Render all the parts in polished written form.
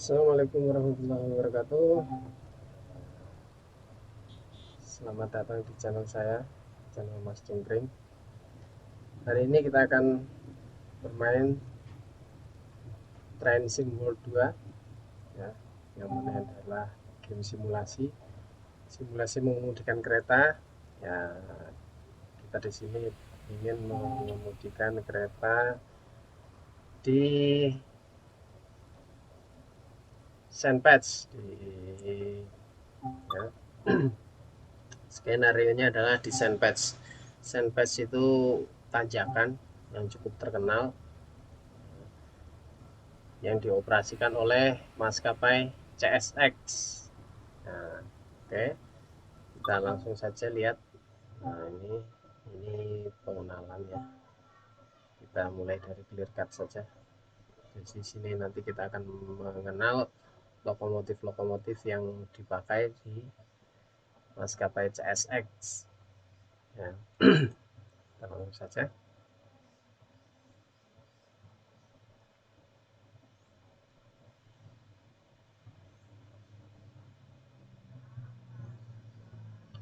Assalamualaikum warahmatullahi wabarakatuh. Selamat datang di channel saya, channel Mas Cungkring. Hari ini kita akan bermain Train Sim World 2 ya, yang mana adalah game simulasi mengemudikan kereta. Ya, kita di sini ingin mengemudikan kereta di Sandpatch ya. Skenario nya adalah di Sandpatch. Sandpatch itu tanjakan yang cukup terkenal yang dioperasikan oleh maskapai CSX. Nah, oke, kita langsung saja lihat. Nah, ini pengenalan ya. Kita mulai dari clear cut saja. Di sini nanti kita akan mengenal lokomotif yang dipakai di maskapai CSX ya. Kita langsung saja.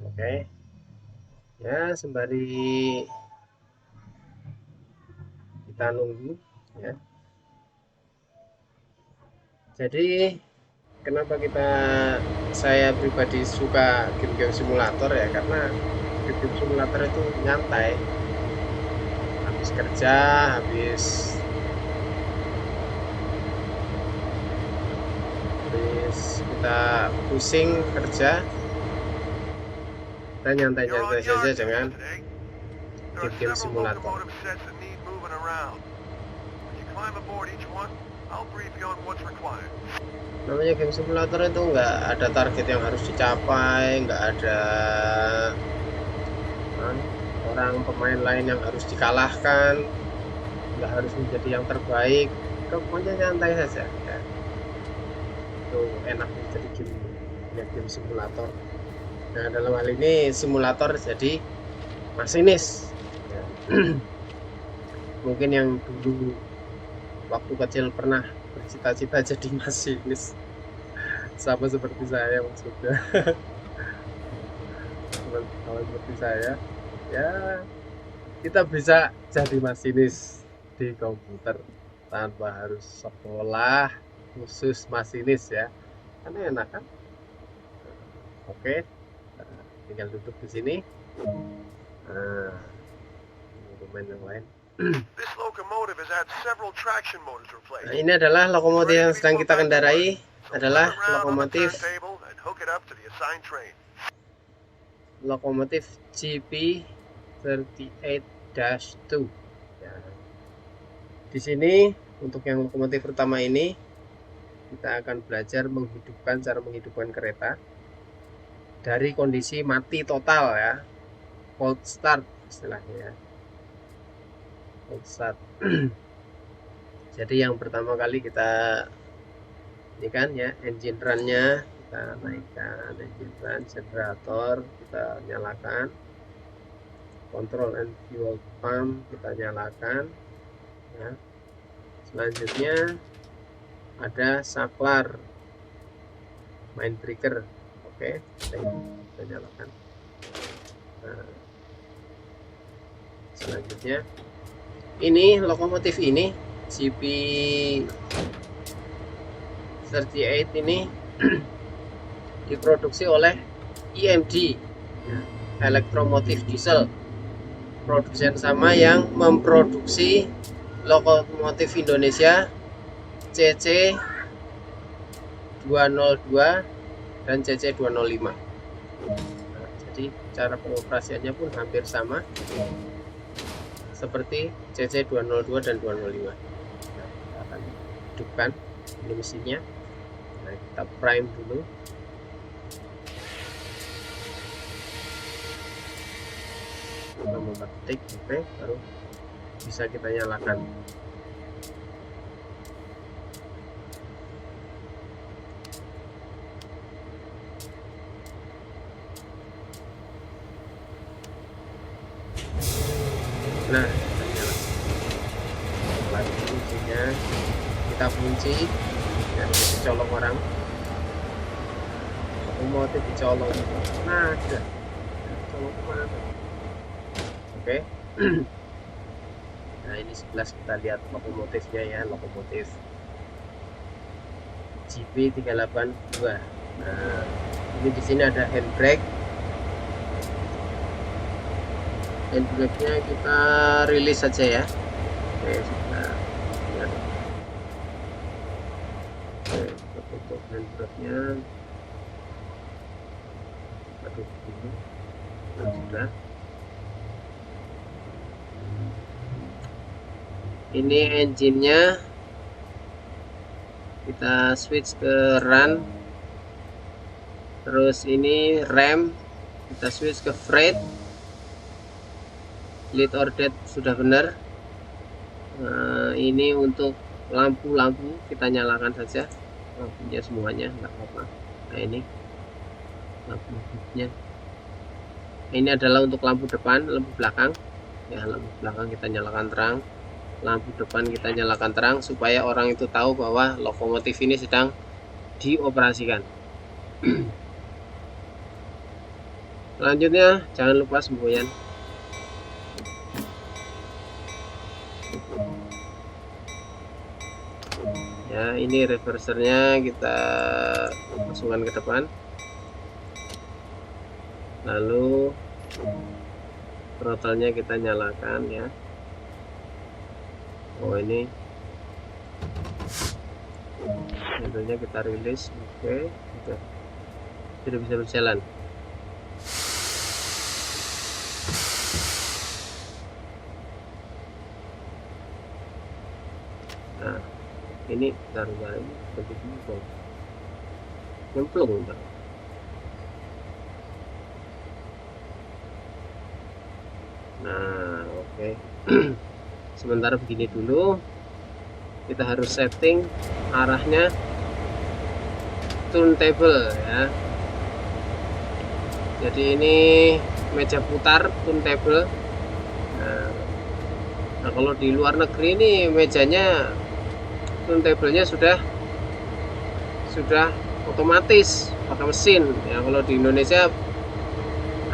Oke ya, sembari kita nunggu ya. Jadi kenapa saya pribadi suka game-game simulator ya, karena game-game simulator itu nyantai. Habis kerja, habis kita pusing kerja, kita nyantai-nyantai saja dengan game-game simulator. Namanya game simulator itu nggak ada target yang harus dicapai, nggak ada orang pemain lain yang harus dikalahkan, nggak harus menjadi yang terbaik. Pokoknya nyantai saja ya. Itu enak jadi game simulator. Nah, dalam hal ini simulator jadi masinis ya. Mungkin yang dulu waktu kecil pernah bercita-cita jadi masinis, sama seperti saya maksudnya. Kalau seperti saya ya, kita bisa jadi masinis di komputer tanpa harus sekolah khusus masinis ya, karena enak kan. Oke, tinggal duduk di sini. Nah, dokumen yang lain. Nah, ini adalah lokomotif yang sedang kita kendarai, adalah lokomotif GP38-2 ya. Di sini untuk yang lokomotif pertama ini kita akan belajar cara menghidupkan kereta dari kondisi mati total ya, cold start istilahnya ya. Cold start. Jadi yang pertama kali kita ini kan ya, engine run-nya kita naikkan, engine run, generator kita nyalakan, control and fuel pump kita nyalakan ya. Selanjutnya ada saklar main breaker. Oke, kita nyalakan. Nah, selanjutnya ini lokomotif ini GP38 ini diproduksi oleh EMD ya, Elektromotif Diesel, produsen sama yang memproduksi lokomotif Indonesia CC 202 dan CC 205. Nah, jadi cara pengoperasiannya pun hampir sama seperti CC 202 dan 205. Nah, kita akan hidupkan ini mesinnya. Nah, kita prime dulu. Kita memetik, oke, baru bisa kita nyalakan. Nah, lagi kuncinya kita kunci ya, dicolong orang, lokomotif dicolong, nah ada colong kemana? Oke. Nah ini 11 kita lihat lokomotifnya ya, lokomotif GP382. Nah ini di sini ada handbrake. Handbrake-nya kita rilis saja ya. Oke, sudah ya. Oke, kita tutup handbrake-nya. Aduh, ini sudah. Ini engine-nya kita switch ke run. Terus ini rem kita switch ke freight. Lead or dead sudah benar. Nah, ini untuk lampu-lampu kita nyalakan saja lampunya semuanya, nggak apa-apa. Nah ini lampunya. Ini adalah untuk lampu depan, lampu belakang. Ya, lampu belakang kita nyalakan terang, lampu depan kita nyalakan terang supaya orang itu tahu bahwa lokomotif ini sedang dioperasikan. Selanjutnya jangan lupa semboyan. Ya, ini reversernya kita masukkan ke depan, lalu throttle-nya kita nyalakan ya. Oh ini handle-nya kita rilis. Oke, sudah bisa berjalan. Nah ini taruh ini begitu nyemplung. Nah oke. Sementara begini dulu, kita harus setting arahnya turntable ya. Jadi ini meja putar turntable. Nah kalau di luar negeri ini mejanya turntable-nya sudah otomatis pakai mesin ya. Kalau di Indonesia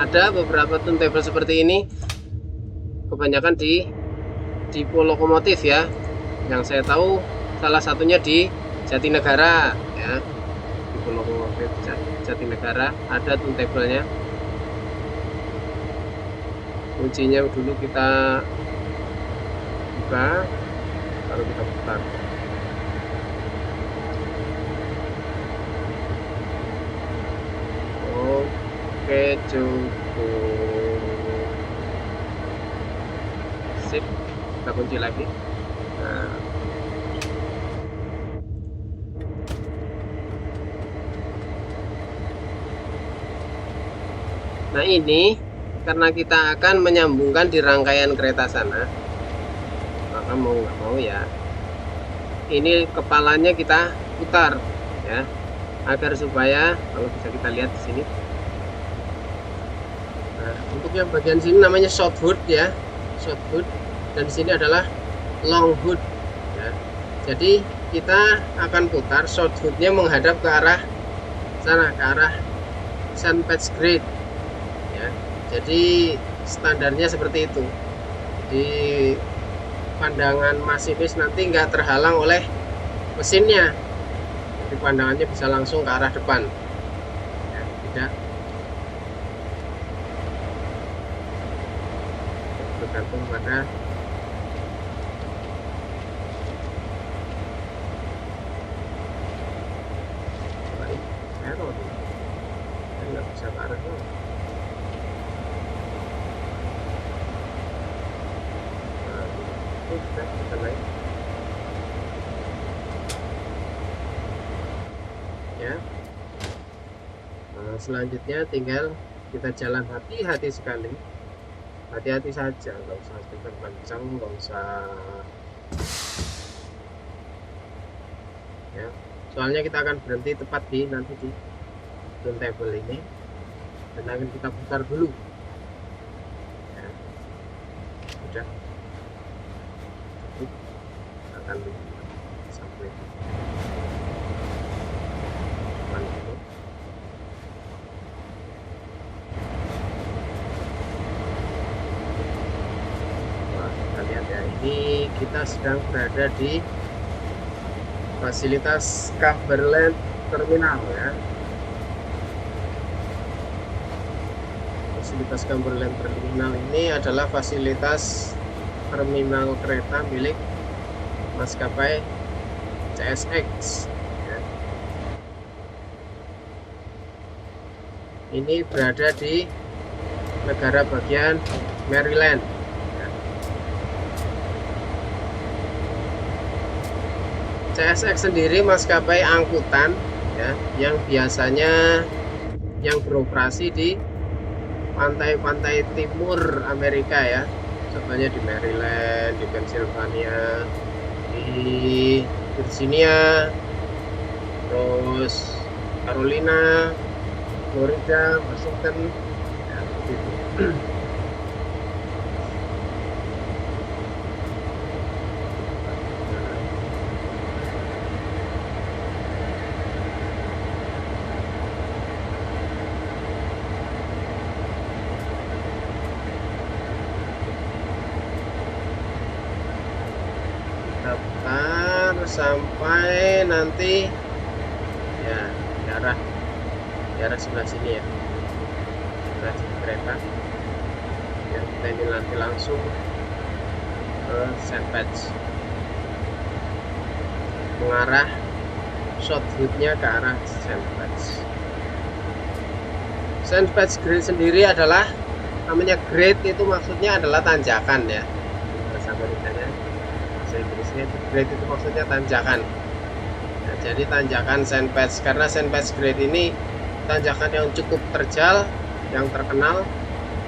ada beberapa turntable seperti ini, kebanyakan di lokomotif ya. Yang saya tahu salah satunya di Jatinegara ya, di lokomotif Jatinegara ada turntable-nya. Kuncinya dulu kita buka, lalu kita putar. Oke, cukup. Sip, kita kunci lagi. Nah ini karena kita akan menyambungkan di rangkaian kereta sana, maka mau nggak mau ya ini kepalanya kita putar ya, agar supaya kalau bisa kita lihat di sini. Nah, untuk yang bagian sini namanya short hood ya, short hood, dan di sini adalah long hood ya. Jadi kita akan putar short hoodnya menghadap ke arah sana, ke arah sun patch grade ya. Jadi standarnya seperti itu. Di pandangan masinis nanti nggak terhalang oleh mesinnya, jadi pandangannya bisa langsung ke arah depan ya, tidak bergantung pada error, nggak bisa ke arah itu. Kita naik ya. Nah, selanjutnya tinggal kita jalan hati-hati sekali, hati-hati saja, nggak usah kencang-kencang, nggak usah ya, soalnya kita akan berhenti tepat di nanti di turntable ini, dan akan kita putar dulu ya. Sudah akan sampai depan itu. Wah, kita lihat ya, ini kita sedang berada di fasilitas Cumberland Terminal ya. Fasilitas Cumberland Terminal ini adalah fasilitas terminal kereta milik maskapai CSX ya. Ini berada di negara bagian Maryland ya. CSX sendiri maskapai angkutan ya, yang biasanya yang beroperasi di pantai-pantai timur Amerika ya, contohnya di Maryland, di Pennsylvania, di Virginia, terus Carolina, Florida, Washington ya, begitu. Daftar sampai nanti ya di arah sebelah sini ya, sebelah sini kereta ya, kita ini nanti langsung ke St. Patch, mengarah short route-nya ke arah St. Patch. St. Patch grade sendiri adalah, namanya grade itu maksudnya adalah tanjakan ya, bahasa Amerikanya, bahasa Inggrisnya itu grade itu maksudnya tanjakan. Nah, jadi tanjakan St. Patch, karena St. Patch grade ini tanjakan yang cukup terjal, yang terkenal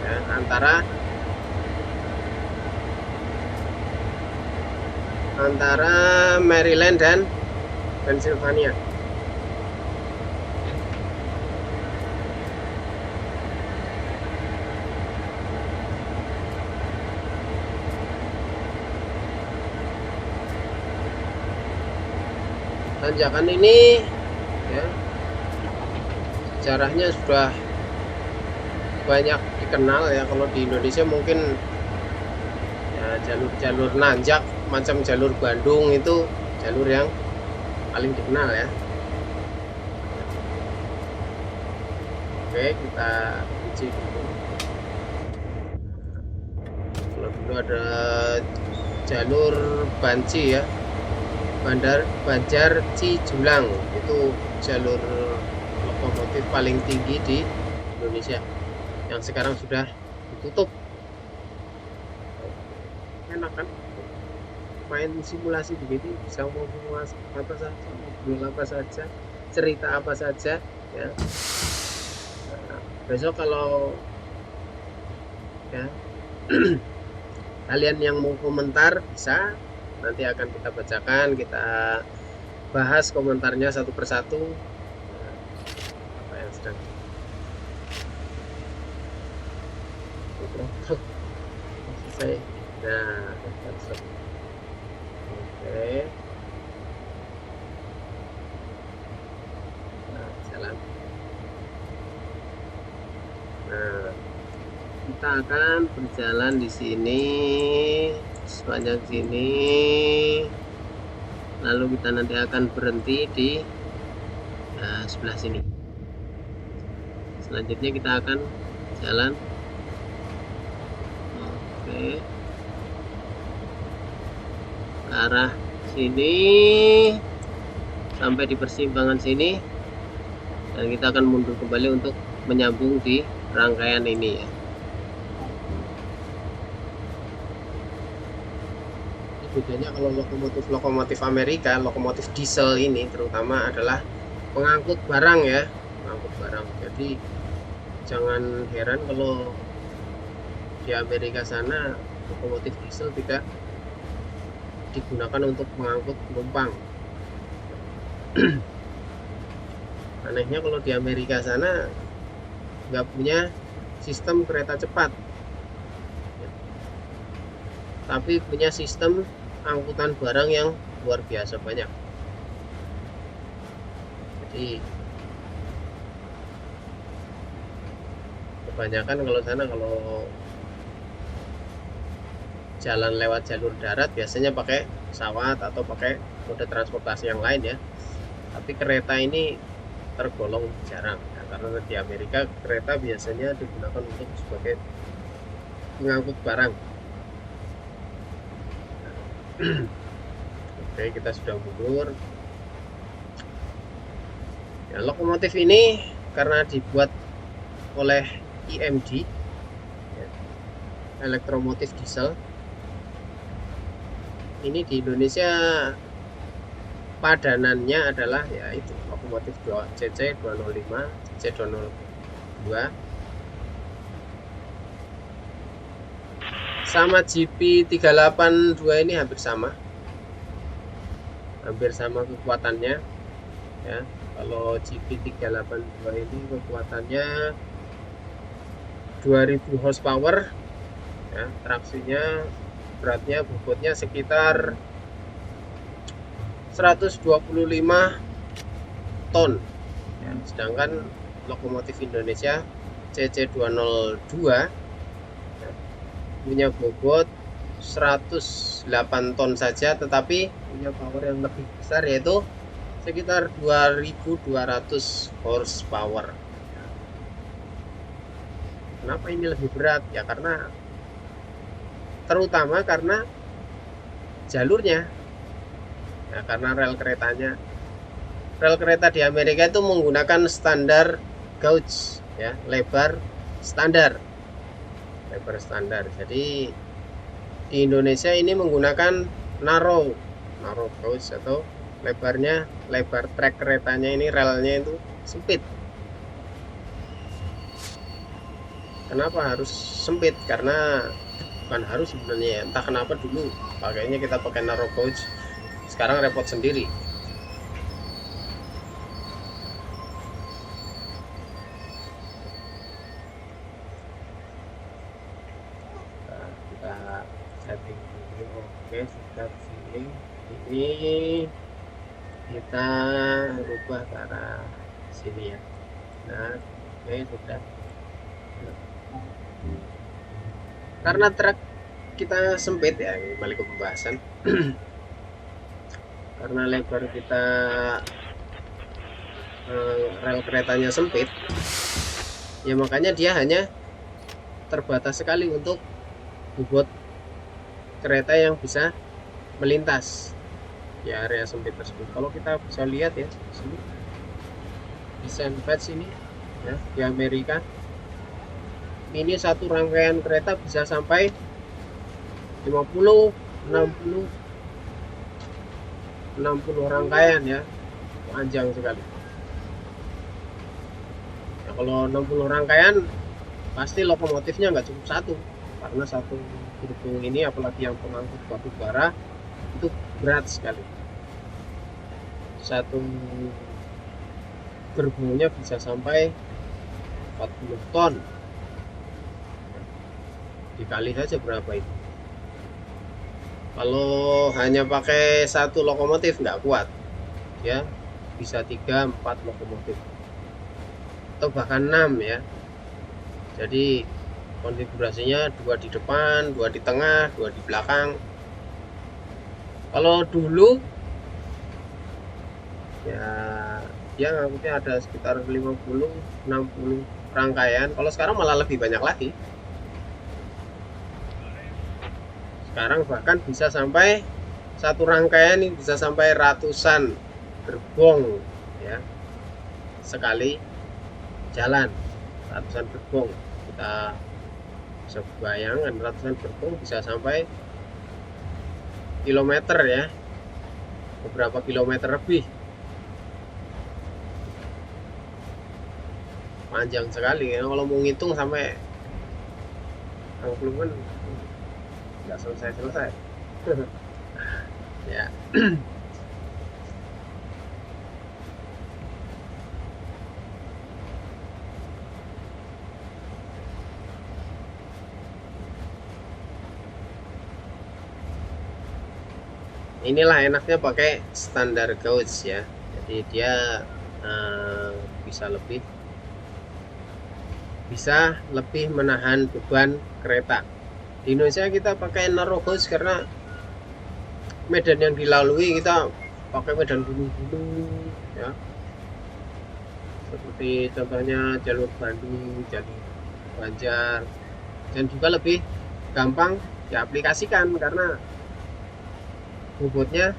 ya, antara Maryland dan Pennsylvania. Tanjakan ini ya, sejarahnya sudah banyak dikenal ya. Kalau di Indonesia mungkin ya, jalur-jalur nanjak macam jalur Bandung itu jalur yang paling dikenal ya. Oke, kita uji dulu. Kalau dulu ada jalur Banci ya, Banjar Cijulang, itu jalur lokomotif paling tinggi di Indonesia yang sekarang sudah ditutup. Enak kan main simulasi begini, bisa mau apa saja, ngobrol apa saja, cerita apa saja ya. Nah, besok kalau ya kalian yang mau komentar bisa, nanti akan kita bacakan, kita bahas komentarnya satu persatu. Nah, apa yang sedang selesai. Nah, oke. Nah, jalan. Nah, kita akan berjalan di sini sepanjang sini, lalu kita nanti akan berhenti di sebelah sini. Selanjutnya kita akan jalan ke arah sini sampai di persimpangan sini, dan kita akan mundur kembali untuk menyambung di rangkaian ini ya. Bedanya kalau lokomotif Amerika, lokomotif diesel ini terutama adalah pengangkut barang ya, pengangkut barang. Jadi jangan heran kalau di Amerika sana lokomotif diesel tidak digunakan untuk mengangkut penumpang. Anehnya kalau di Amerika sana nggak punya sistem kereta cepat, tapi punya sistem angkutan barang yang luar biasa banyak. Jadi kebanyakan kalau sana kalau jalan lewat jalur darat biasanya pakai pesawat atau pakai moda transportasi yang lain ya. Tapi kereta ini tergolong jarang ya, karena di Amerika kereta biasanya digunakan untuk sebagai pengangkut barang. Oke, kita sudah mundur. Ya, lokomotif ini karena dibuat oleh EMD ya, elektromotif diesel. Ini di Indonesia padanannya adalah ya itu lokomotif CC 205, CC 202 sama GP 382 ini hampir sama kekuatannya ya. Kalau GP 382 ini kekuatannya 2000 horsepower ya, traksinya beratnya bobotnya sekitar 125 ton ya. Sedangkan lokomotif Indonesia CC202 ya, punya bobot 108 ton saja, tetapi punya power yang lebih besar yaitu sekitar 2200 horsepower. Kenapa ini lebih berat? Ya terutama karena jalurnya. Nah, karena rel kereta di Amerika itu menggunakan standar gauge ya, lebar standar. Jadi di Indonesia ini menggunakan narrow gauge atau lebar trek keretanya ini, relnya itu sempit. Kenapa harus sempit? Karena bukan harus sebenarnya, entah kenapa dulu pakainya kita pakai narrow gauge, sekarang repot sendiri. Nah, kita setting dulu. Oke, sudah sini. Ini kita rubah ke arah sini ya. Nah, oke sudah. Karena truk kita sempit ya, balik ke pembahasan. Karena lebar kita rel keretanya sempit ya, makanya dia hanya terbatas sekali untuk bobot kereta yang bisa melintas di area sempit tersebut. Kalau kita bisa lihat ya sini desain patch ini ya, di Amerika ini satu rangkaian kereta bisa sampai 50, 60 rangkaian ya, panjang sekali ya. Kalau 60 rangkaian pasti lokomotifnya nggak cukup satu, karena satu gerbong ini apalagi yang pengangkut batu bara itu berat sekali. Satu gerbongnya bisa sampai 40 ton. Dikali saja berapa itu. Kalau hanya pakai satu lokomotif nggak kuat ya, bisa 3-4 lokomotif atau bahkan 6 ya. Jadi konfigurasinya 2 di depan, 2 di tengah, 2 di belakang. Kalau dulu ya dia ngangkutnya ada sekitar 50-60 rangkaian. Kalau sekarang malah lebih banyak lagi. Sekarang bahkan bisa sampai satu rangkaian ini bisa sampai ratusan gerbong ya, sekali jalan ratusan gerbong. Kita bisa bayangkan ratusan gerbong bisa sampai kilometer ya, beberapa kilometer lebih, panjang sekali ya. Kalau mau ngitung sampai angkluman nggak selesai ya. Inilah enaknya pakai standar gauge ya, jadi dia bisa lebih bisa lebih menahan beban kereta. Di Indonesia kita pakai narrow gauge karena medan yang dilalui kita pakai medan gunung-gunung ya, seperti contohnya jalur Bandung, jalur Banjar, dan juga lebih gampang diaplikasikan karena bobotnya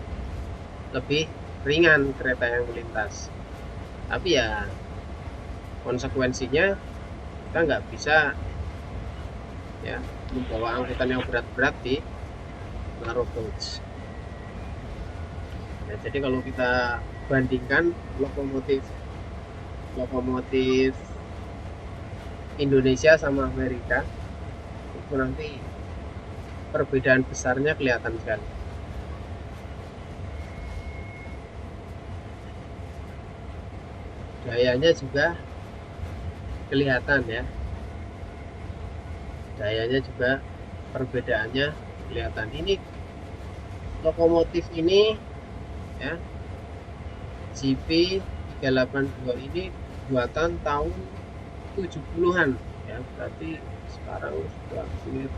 lebih ringan kereta yang melintas. Tapi ya konsekuensinya kita nggak bisa ya membawa angkutan yang berat-berat di narrow gauge. Ya, jadi kalau kita bandingkan lokomotif Indonesia sama Amerika, itu nanti perbedaan besarnya kelihatan sekali. Dayanya juga kelihatan ya, dayanya juga perbedaannya kelihatan. Ini lokomotif ini ya, GP 382 ini buatan tahun 70-an ya, berarti sekarang sudah hampir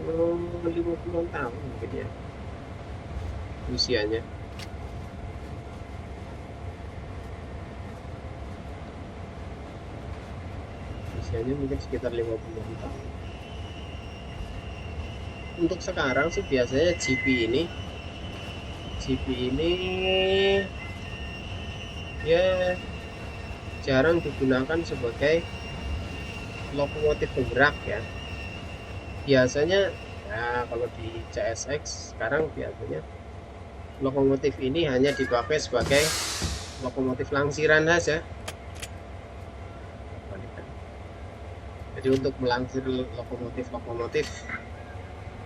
50-an tahun mungkin ya usianya. Usianya mungkin sekitar 50-an tahun. Untuk sekarang sih biasanya GP ini ya jarang digunakan sebagai lokomotif penggerak ya. Biasanya ya kalau di CSX sekarang biasanya lokomotif ini hanya dipakai sebagai lokomotif langsiran saja. Jadi untuk melangsir lokomotif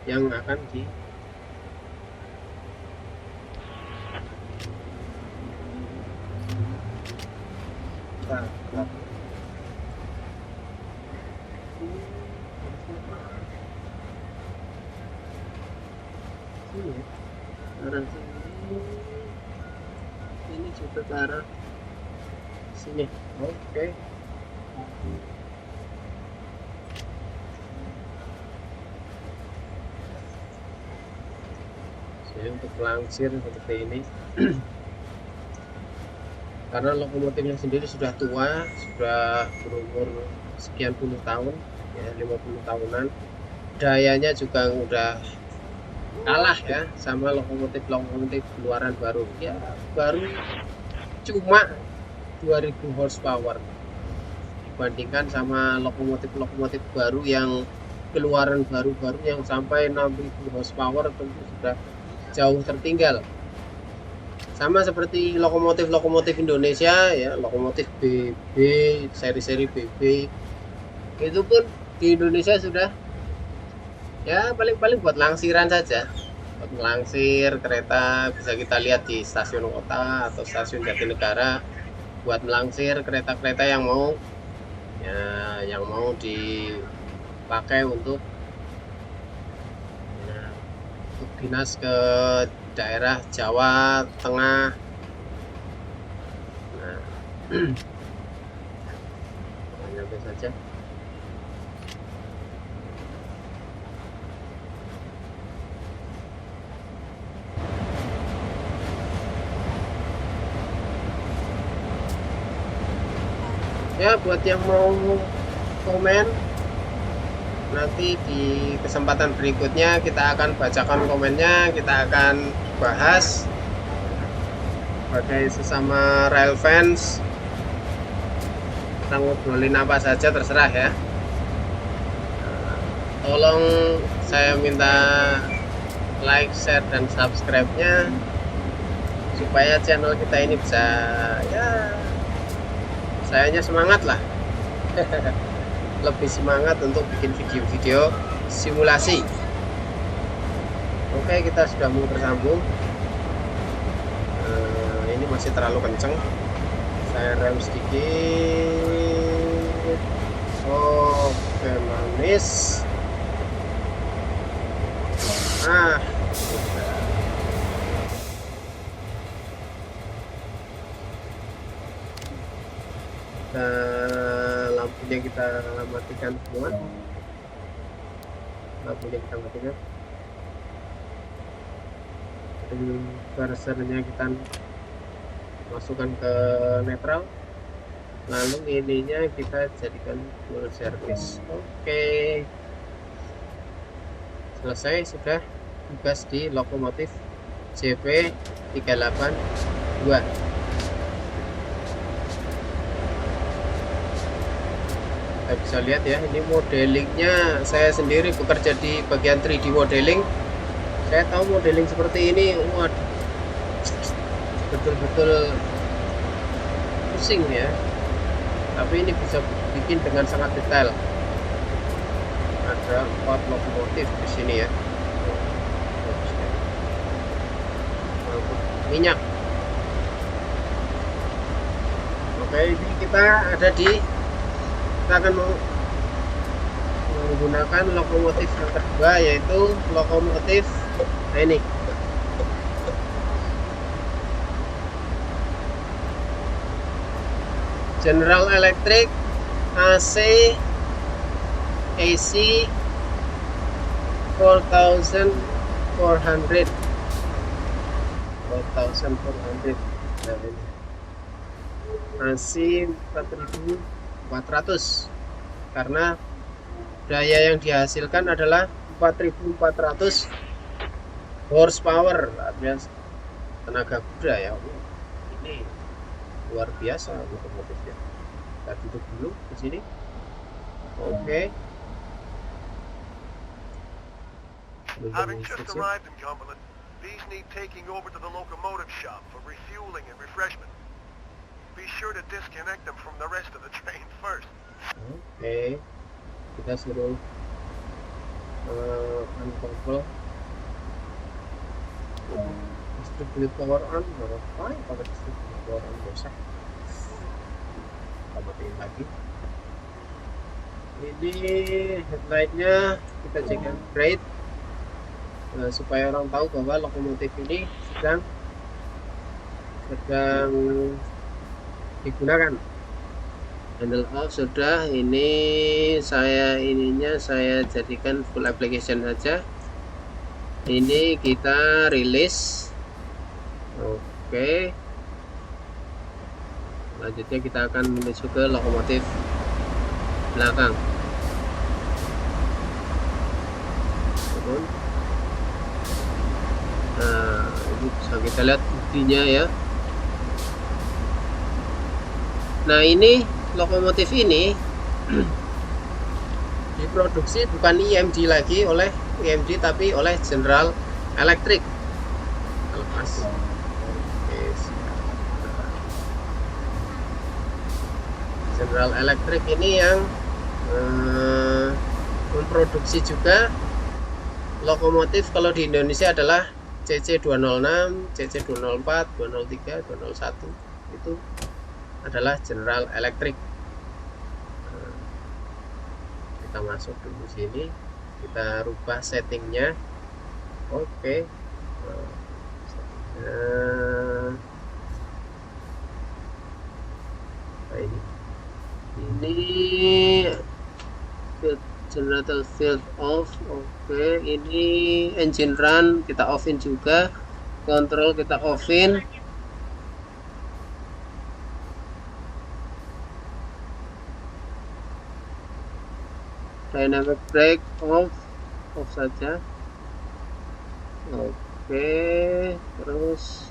yang akan di arah sini, ini juga ke arah sini. Oke. Jadi untuk melangsir seperti ini karena lokomotifnya sendiri sudah tua, sudah berumur sekian puluh tahun ya, 50 tahunan. Dayanya juga udah kalah ya sama lokomotif keluaran baru ya, baru cuma 2000 horsepower dibandingkan sama lokomotif baru yang keluaran baru-baru yang sampai 6000 horsepower tentu sudah jauh tertinggal. Sama seperti lokomotif Indonesia ya, lokomotif BB, seri-seri BB itu pun di Indonesia sudah ya paling-paling buat langsiran saja, buat melangsir kereta. Bisa kita lihat di stasiun kota atau stasiun Jatinegara, buat melangsir kereta-kereta yang mau dipakai untuk dinas ke daerah Jawa Tengah. Nah, nyampe saja. Ya, buat yang mau komen, nanti di kesempatan berikutnya kita akan bacakan komennya, kita akan bahas sebagai sesama rail fans. Kita ngobrolin apa saja terserah ya. Tolong saya minta like, share, dan subscribe-nya supaya channel kita ini bisa ya sayanya semangat lah. Lebih semangat untuk bikin video-video simulasi. Oke, kita sudah mau tersambung. Ini masih terlalu kenceng, saya rem sedikit. Oke, manis. Nah, sudah. lampunya kita matikan semua, lampunya kita matikan, cursornya kita masukkan ke netral, lalu ininya kita jadikan full service. Oke, selesai sudah tugas di lokomotif JP382. Kita bisa lihat ya, ini modelingnya saya sendiri bekerja di bagian 3D modeling. Saya tahu modeling seperti ini, waduh, betul-betul pusing ya. Tapi ini bisa bikin dengan sangat detail. Ada 4 lokomotif di sini ya. Minyak. Oke, ini kita ada di, kita akan menggunakan lokomotif yang kedua, yaitu lokomotif ini. General Electric AC 4400 nah, ini. AC 4400 karena daya yang dihasilkan adalah 4400 horsepower, artinya tenaga kuda ya. Ini luar biasa lokomotifnya. Kita duduk dulu di sini. Oke. Having just arrived in Cumberland, these need taking over to the locomotive shop for refueling and refreshment. Be sure to disconnect them from the rest of the train first. Oke. Kita suruh uncouple distribute power on. Ngapain pakai distribute power on, bosan. Kita matiin lagi. Ini headlightnya kita cek upgrade, supaya orang tahu bahwa lokomotif ini sedang digunakan. Handle off sudah. Ini saya jadikan full application saja. Ini kita rilis. Oke. Selanjutnya kita akan menuju ke lokomotif belakang. Turun. Nah, ini bisa kita lihat buktinya ya. Nah, ini lokomotif ini diproduksi bukan EMD lagi oleh EMD, tapi oleh General Electric. Lepas. General Electric ini yang memproduksi juga lokomotif. Kalau di Indonesia adalah CC206, CC204, 203, 201. Itu adalah General Electric. Kita masuk dulu sini, kita rubah settingnya. Oke. Nah, ini generator field off. Oke, ini engine run kita offin juga, control kita offin. Dynamic brake off saja. Oke, terus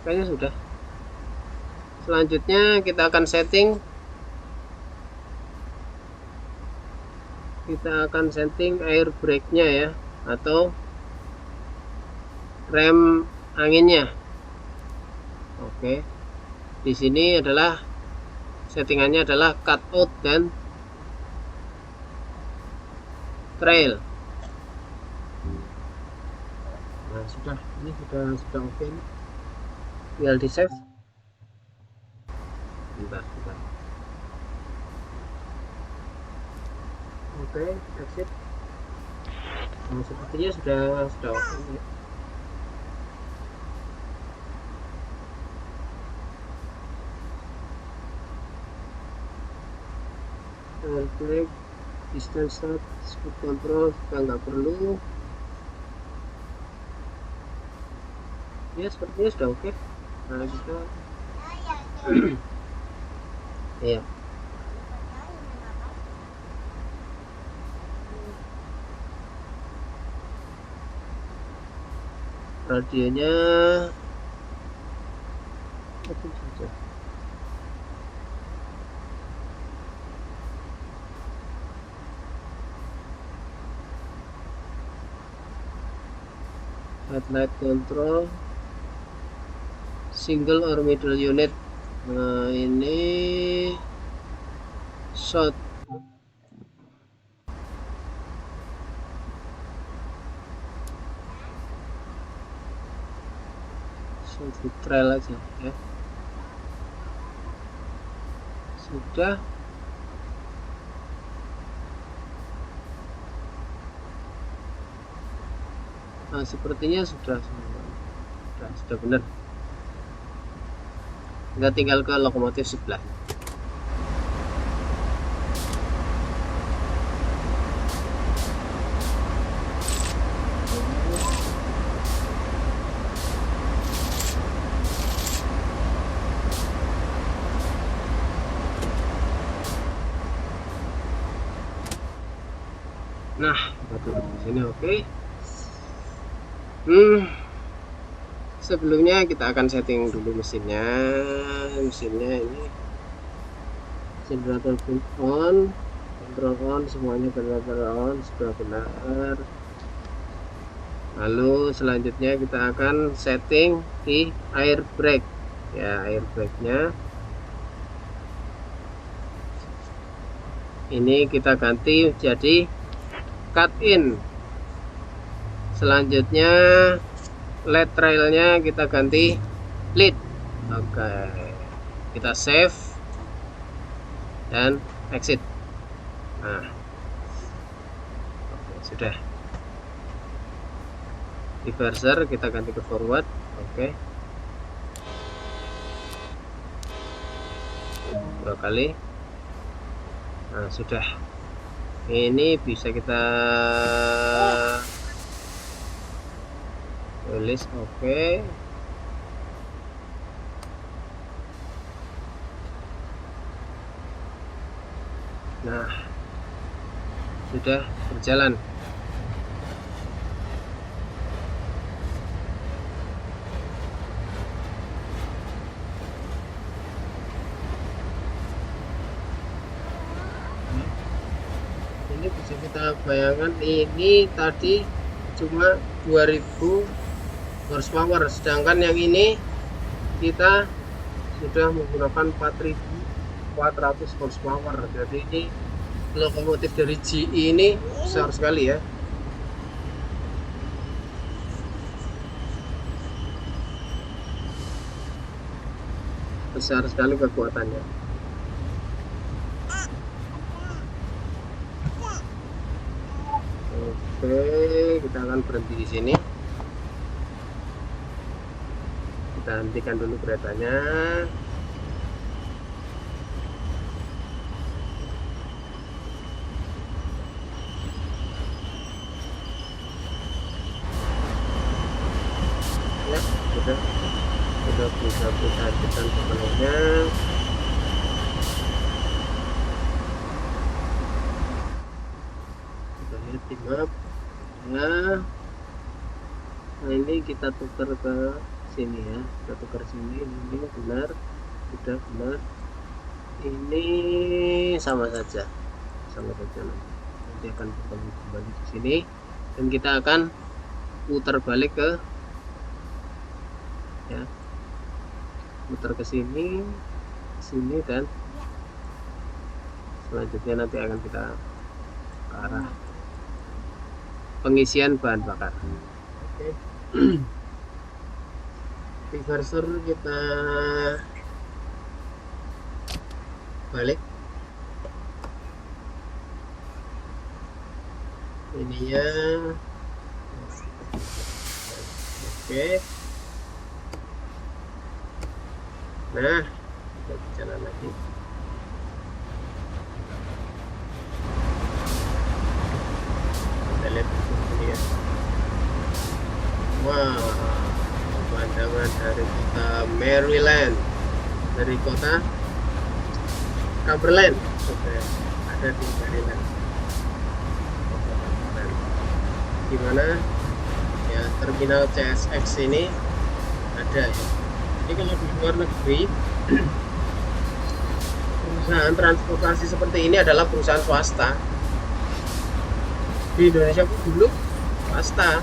kayaknya sudah. Selanjutnya kita akan setting air brake-nya ya, atau rem anginnya. Oke. Di sini adalah settingannya adalah cut out dan trail. Nah, sudah oke. Tinggal di save. Bentar. Oke, exit. Nah, sepertinya sudah oke. Klik distance start, speed control juga nggak perlu. Ya sepertinya sudah oke. Nah kita iya. Radionya apa saja. Headlight control single or middle unit. Nah ini shot di trail aja ya. Sudah. Nah sepertinya sudah benar. Kita tinggal ke lokomotif sebelah. Nah, batu di sini oke. Sebelumnya kita akan setting dulu mesinnya. Mesinnya ini generator on, control on, semuanya generator on sudah benar. Lalu selanjutnya kita akan setting di air brake. Ya, air brake-nya ini kita ganti jadi cut in. Selanjutnya LED trailnya kita ganti lead. Oke, kita save dan exit. Nah, oke, sudah. Reverser kita ganti ke forward. Oke, 2 kali. Nah sudah, ini bisa kita tulis oke. Nah sudah berjalan. Ini bisa kita bayangkan, ini tadi cuma 2000 horsepower, sedangkan yang ini kita sudah menggunakan 4400 horsepower. Jadi ini lokomotif dari GE ini besar sekali ya. Besar sekali kekuatannya. Oke, kita akan berhenti di sini. Kita hentikan dulu keretanya. Ya, sudah bisa kita hentikan sepenuhnya. Kita lihat di map. Nah, ini kita tukar ke sini ya, kita tukar sini. Ini benar, sudah benar. Ini sama saja nanti akan kembali ke sini dan kita akan putar balik ke ya, putar ke sini dan selanjutnya nanti akan kita ke arah pengisian bahan bakar. Oke. Reverser kita balik, ininya Oke. Nah, kita jalan lagi. Kita lihat di sini ya. Wah, pemandangan dari kota Maryland, dari kota Cumberland. Oke, ada di Maryland. Gimana? Ya, terminal CSX ini ada ya. Ini kalau di luar negeri perusahaan transportasi seperti ini adalah perusahaan swasta. Di Indonesia pun dulu swasta,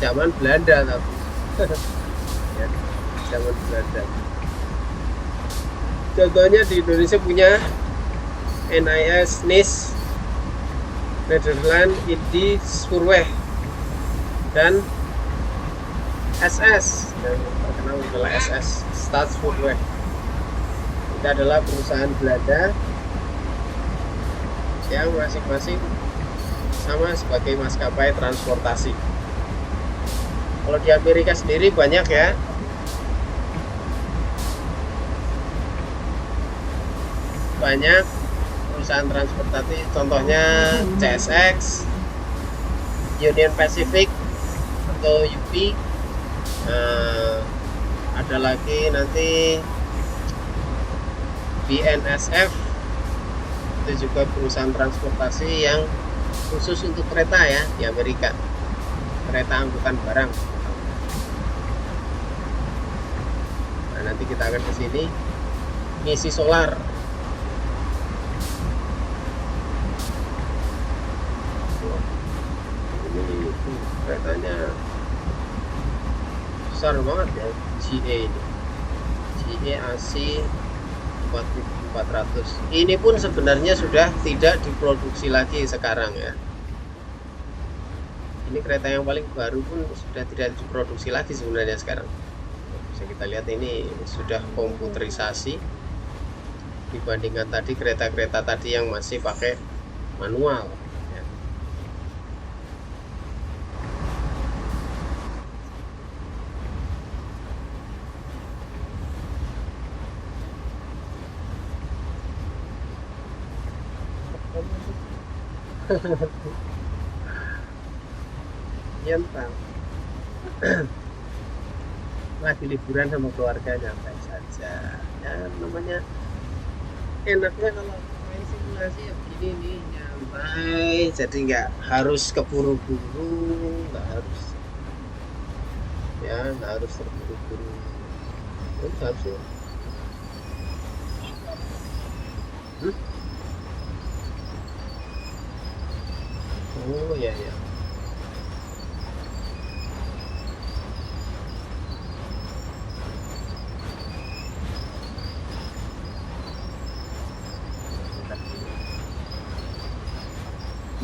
zaman Belanda tapi ya, zaman Belanda. Contohnya di Indonesia punya NIS, NIS, Nederland, Indi, Spoorweg, dan SS yang terkenal adalah SS, Staatspoorweg. Itu adalah perusahaan Belanda yang masing-masing sama sebagai maskapai transportasi. Kalau di Amerika sendiri banyak ya, banyak perusahaan transportasi, contohnya CSX, Union Pacific atau UP. Ada lagi nanti BNSF, itu juga perusahaan transportasi yang khusus untuk kereta ya di Amerika, kereta angkutan barang. Nah, nanti kita akan ke sini ngisi solar. Ini keretanya besar banget ya, GA ini, GA AC 4400. Ini pun sebenarnya sudah tidak diproduksi lagi sekarang ya. Ini kereta yang paling baru pun sudah tidak diproduksi lagi sebenarnya sekarang. Bisa kita lihat ini sudah komputerisasi dibandingkan tadi kereta-kereta tadi yang masih pakai manual. Nyantai. Lagi liburan sama keluarga, nyantai saja ya, namanya enaknya kalau main simulasi ya begini nih, nyantai, jadi nggak harus keburu-buru, nggak harus terburu-buru. Terus harusnya oh ya ya,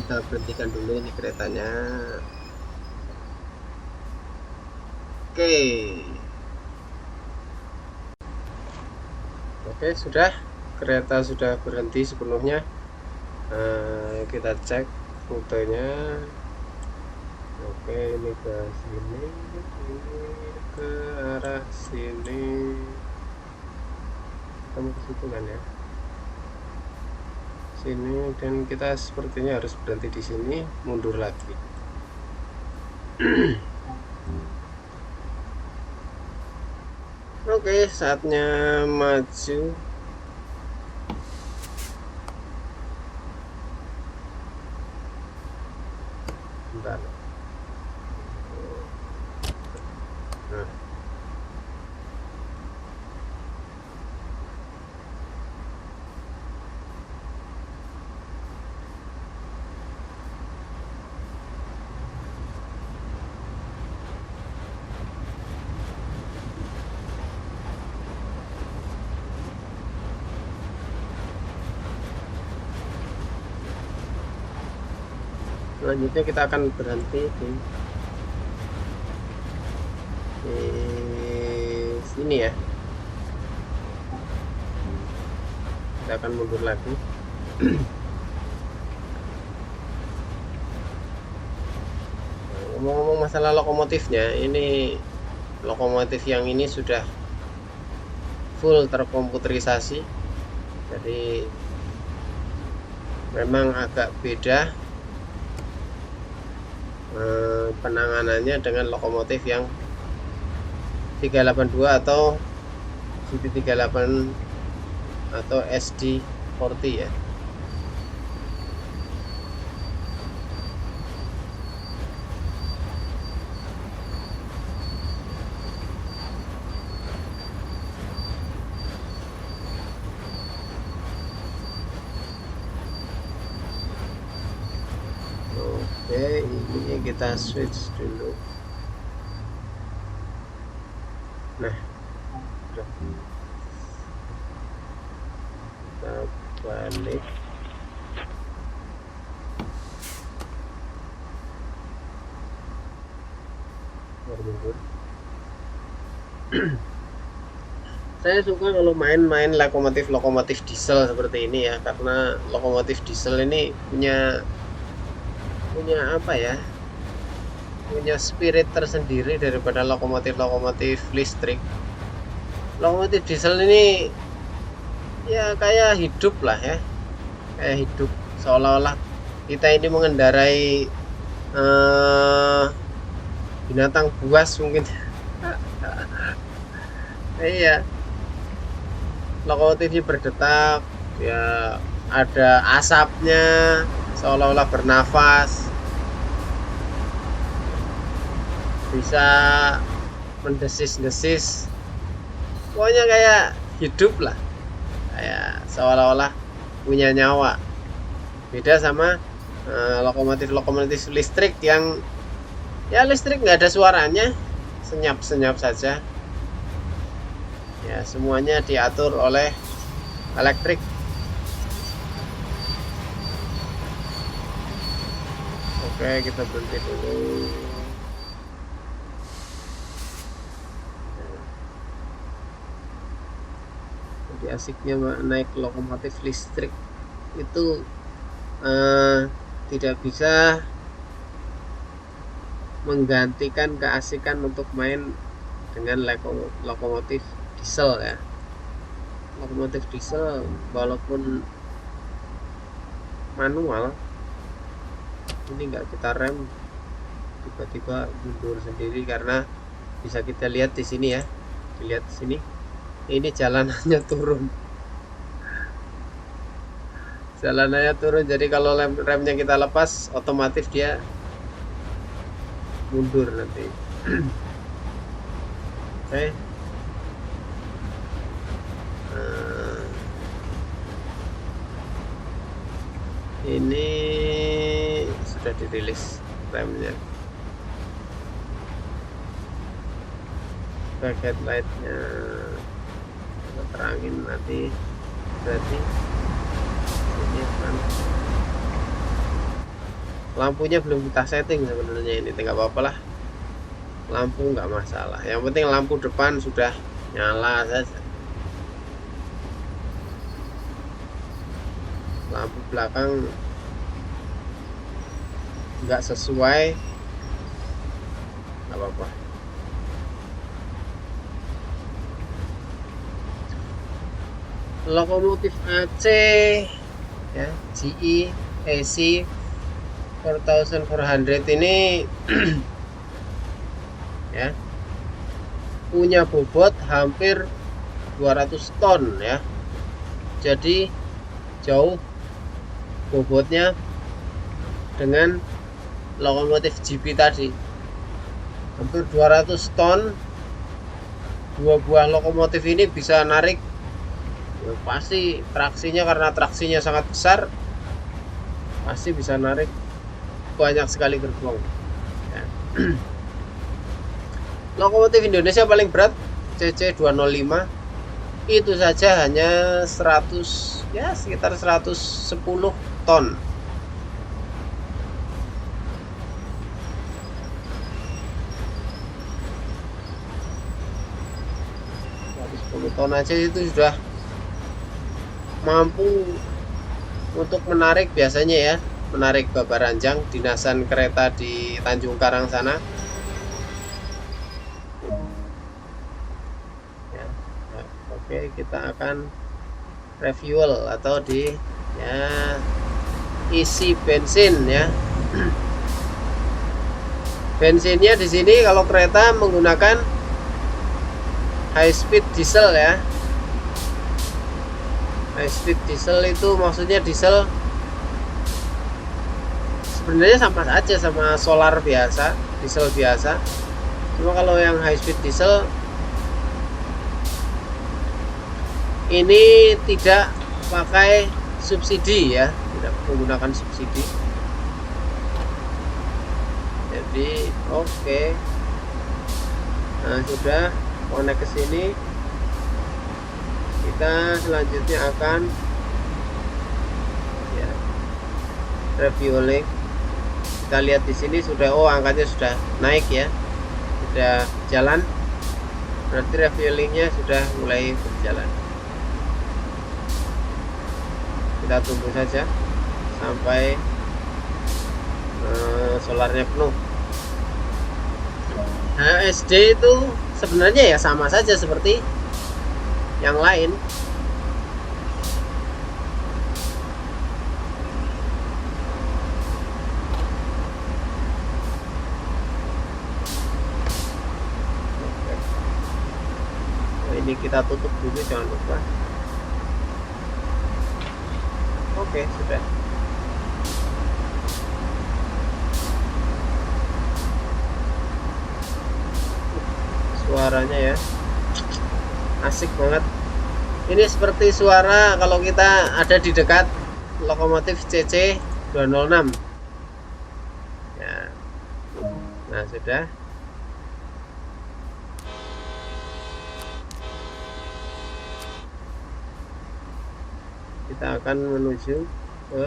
kita berhentikan dulu ini keretanya. Oke, sudah, kereta sudah berhenti sepenuhnya. Kita cek rutenya. Oke, ini ke sini, ini ke arah sini, kamu ke situ kan ya, sini, dan kita sepertinya harus berhenti di sini, mundur lagi. Oke, saatnya maju. Bentar. Nah. Selanjutnya kita akan berhenti di sini ya. Kita akan mundur lagi. Ngomong-ngomong masalah lokomotifnya, ini lokomotif yang ini sudah full terkomputerisasi, jadi memang agak beda penanganannya dengan lokomotif yang 382 atau GP38 atau SD40 ya. Oke, ini kita switch dulu. Nah, kita balik. Saya suka kalau main-main lokomotif diesel seperti ini ya, karena lokomotif diesel ini punya apa ya, punya spirit tersendiri daripada lokomotif listrik. Lokomotif diesel ini ya kayak hidup lah ya, kayak hidup, seolah-olah kita ini mengendarai binatang buas mungkin. Iya, lokomotifnya berdetak ya, ada asapnya, seolah-olah bernafas, bisa mendesis-desis, pokoknya kayak hidup lah, kayak seolah-olah punya nyawa. Beda sama lokomotif listrik yang ya listrik nggak ada suaranya, senyap-senyap saja ya, semuanya diatur oleh elektrik. Oke, kita berhenti dulu. Jadi asiknya naik lokomotif listrik itu tidak bisa menggantikan keasikan untuk main dengan lokomotif diesel ya. Lokomotif diesel walaupun manual, ini nggak kita rem, tiba-tiba mundur sendiri, karena bisa kita lihat di sini ya, dilihat di sini, ini jalanannya turun, jadi kalau remnya kita lepas otomatis dia mundur nanti. Oke. Ini sudah dirilis remnya, backlight lightnya kita terangin nanti. Berarti ini kan lampunya belum kita setting sebenarnya, ini nggak apa-apa lah, lampu nggak masalah, yang penting lampu depan sudah nyala saja. Lampu belakang nggak sesuai, nggak apa-apa. Lokomotif AC ya, GE AC 4400 ini ya, punya bobot hampir 200 ton ya, jadi jauh bobotnya dengan lokomotif GP tadi, hampir 200 ton. Dua buah lokomotif ini bisa narik ya, pasti traksinya, karena traksinya sangat besar, pasti bisa narik banyak sekali gerbong ya. Lokomotif Indonesia paling berat CC 205 itu saja hanya 100 ya, sekitar 110 ton. 110 ton aja itu sudah mampu untuk menarik, biasanya ya, menarik Babaranjang, dinasan kereta di Tanjung Karang sana. Oke, kita akan refuel atau isi bensin ya. Bensinnya di sini kalau kereta menggunakan high speed diesel ya. High speed diesel itu maksudnya diesel sebenarnya sama saja sama solar biasa, diesel biasa. Cuma kalau yang high speed diesel ini tidak pakai subsidi ya, tidak menggunakan subsidi. Jadi oke. Nah, sudah connect ke sini. Kita selanjutnya akan ya, refueling. Kita lihat di sini sudah angkanya sudah naik ya. Sudah jalan. Berarti refuelingnya sudah mulai berjalan. Kita tunggu saja sampai solarnya penuh. HSD itu sebenarnya ya sama saja seperti yang lain. Ini kita tutup dulu, jangan lupa. Oke, sudah. Suaranya ya asik banget. Ini seperti suara kalau kita ada di dekat lokomotif CC 206 ya. Nah, sudah. Kita akan menuju ke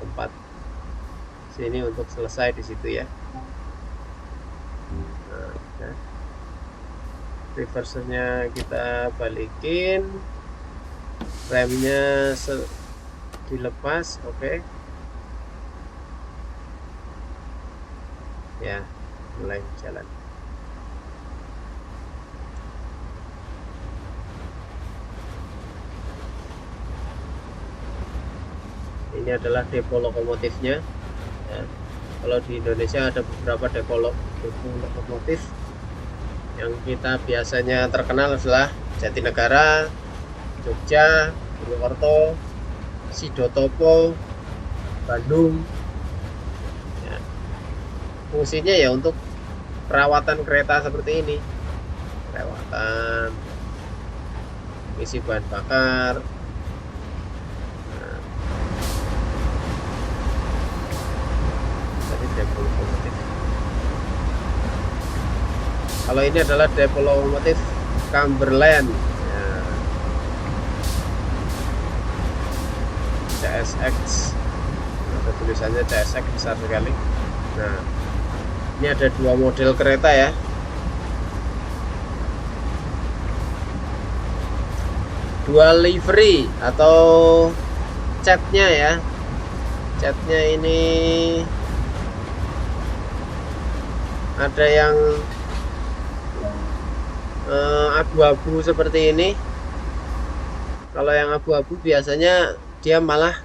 tempat sini untuk selesai di situ ya. Nah, reversernya kita balikin, remnya dilepas, oke. Ya, mulai jalan. Ini adalah depo lokomotifnya ya. Kalau di Indonesia ada beberapa depo lokomotif. Yang kita biasanya terkenal adalah Jatinegara, Jogja, Purwokerto, Sidotopo, Bandung ya. Fungsinya ya untuk perawatan kereta seperti ini, perawatan, isi bahan bakar. Depo lokomotif. Kalau ini adalah depo lokomotif Cumberland ya. CSX, ada tulisannya CSX besar sekali. Nah, ini ada dua model kereta ya. Dua livery atau catnya ya. Catnya ini ada yang abu-abu seperti ini. Kalau yang abu-abu biasanya dia malah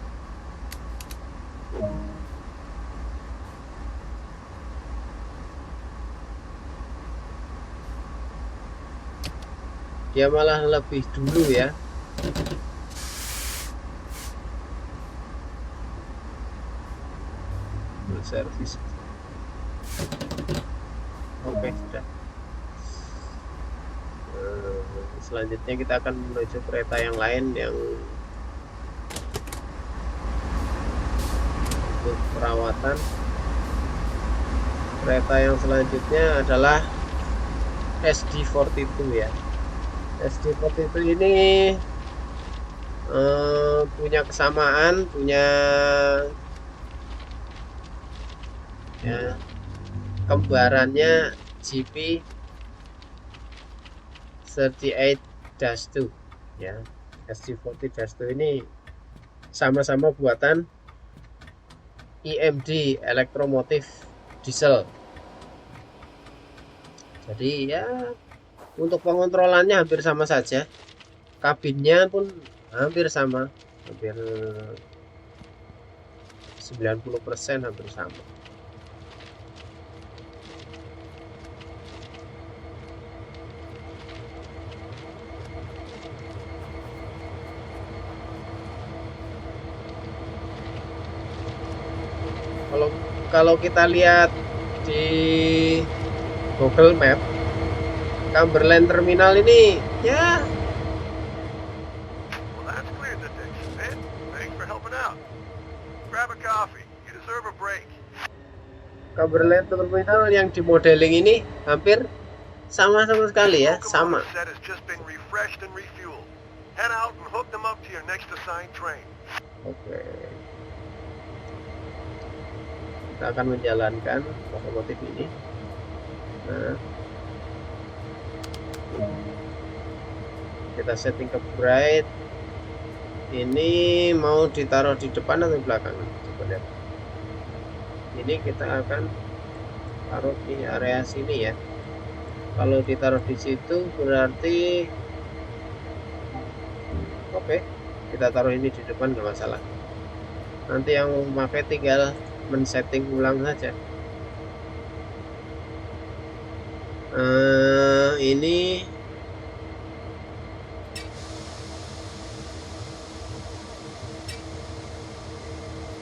lebih dulu ya. Servis. Oke, sudah. Selanjutnya kita akan menuju kereta yang lain yang untuk perawatan. Kereta yang selanjutnya adalah SD42 ya. SD42 ini punya kesamaan, punya ya, kembarannya GP 38-2 ya. SD40-2 ini sama-sama buatan EMD, Elektromotif Diesel. Jadi ya Untuk pengontrolannya hampir sama saja, kabinnya pun hampir sama, hampir 90% hampir sama. Kalau kita lihat di Google Map, Cumberland Terminal ini ya Well, that's cleared the decks, Ed. Thanks for helping out. Grab a coffee. You deserve a break. Cumberland Terminal yang di modeling ini hampir sama sekali ya, sama. Locomotive set has just been refreshed and refueled. Head out and hook them up to your next assigned train. Oke. Kita akan menjalankan lokomotif ini. Nah, kita setting ke bright. Ini mau ditaruh di depan atau di belakang? Coba lihat. Ini kita akan taruh di area sini ya. Kalau ditaruh di situ berarti oke, kita taruh ini di depan nggak masalah. Nanti yang memakai tinggal men-setting ulang saja. Ini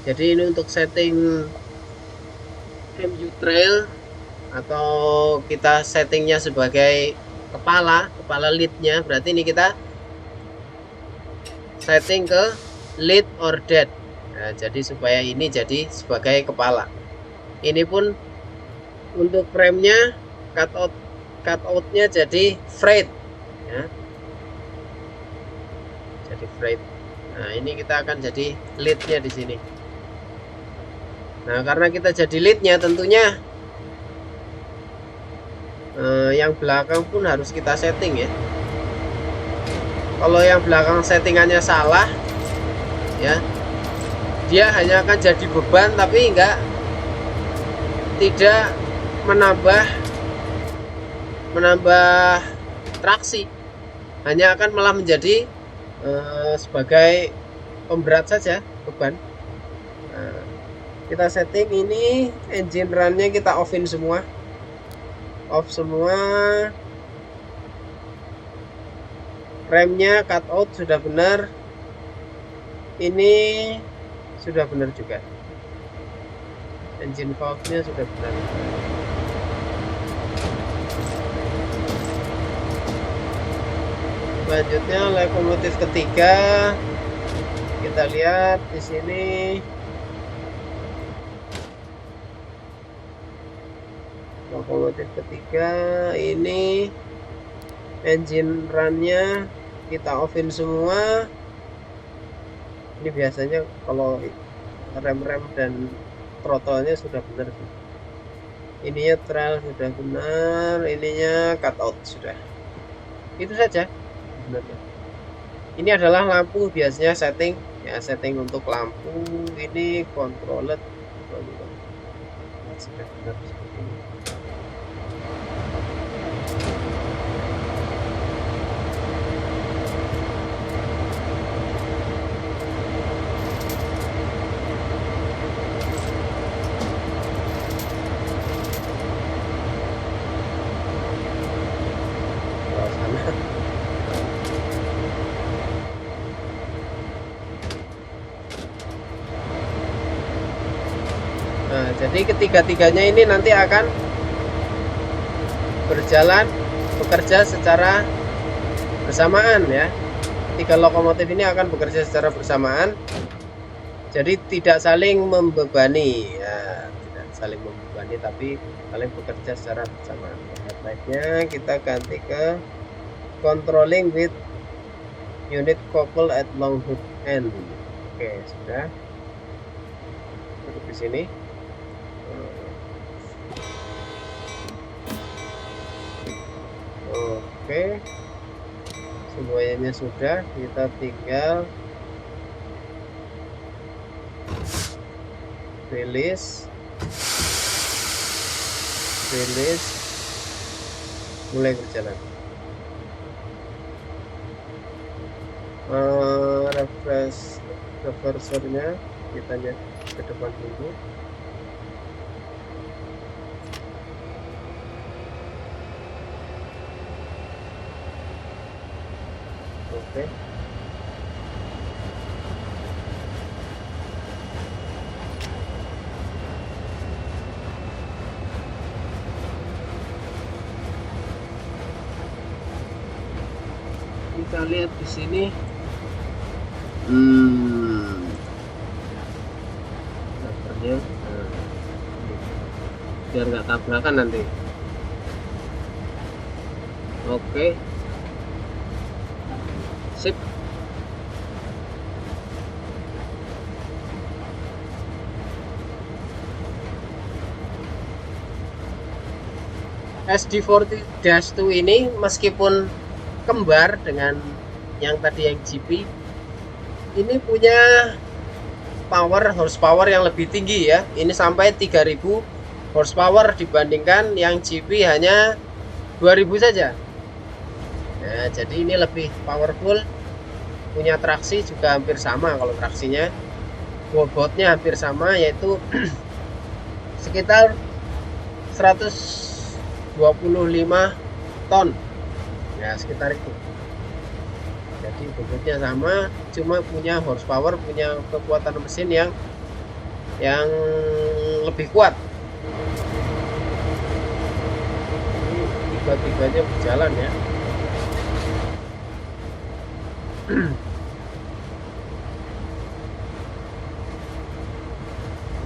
jadi ini untuk setting MU trail, atau kita settingnya sebagai kepala leadnya, berarti ini kita setting ke lead or dead. Nah, jadi supaya ini jadi sebagai kepala. Ini pun untuk frame-nya cutout-nya jadi freight ya. Jadi freight. Nah, ini kita akan jadi lead-nya di sini. Nah, karena kita jadi lead-nya tentunya yang belakang pun harus kita setting ya. Kalau yang belakang settingannya salah ya, dia hanya akan jadi beban tapi tidak menambah traksi, hanya akan malah menjadi sebagai pemberat saja beban. Nah, kita setting ini engine run-nya kita off semua, remnya cut out sudah benar, ini sudah benar juga, engine valve-nya sudah benar. Selanjutnya lokomotif ketiga, kita lihat di sini. Lokomotif ketiga ini engine run-nya kita off-in semua. Ini biasanya kalau rem-rem dan throttle-nya sudah benar. Ininya trail sudah benar, ininya cut out sudah. Itu saja sebenarnya. Ini adalah lampu, biasanya setting untuk lampu. Ini controller sudah benar seperti ini. Nah, jadi ketiga-tiganya ini nanti akan bekerja secara bersamaan ya. Tiga lokomotif ini akan bekerja secara bersamaan, jadi tidak saling membebani ya, tapi saling bekerja secara bersamaan. Headlight-nya kita ganti ke controlling with unit couple at long hood end. Oke, sudah duduk di sini. Oke, semuanya sudah, kita tinggal release, mulai berjalan. refresh reversornya kita lihat ke depan dulu. Oke. Kita lihat di sini. Covernya, biar nggak tabrakan nanti. Oke. Sip. SD40-2 ini meskipun kembar dengan yang tadi yang GP, ini punya horsepower yang lebih tinggi ya. Ini sampai 3000 horsepower dibandingkan yang GP hanya 2000 saja. Nah, jadi ini lebih powerful, punya traksi juga hampir sama. Kalau traksinya, bobotnya hampir sama, yaitu sekitar 125 ton ya, sekitar itu. Jadi bobotnya sama, cuma punya horsepower, punya kekuatan mesin yang lebih kuat. Ini tiga-tiganya berjalan ya.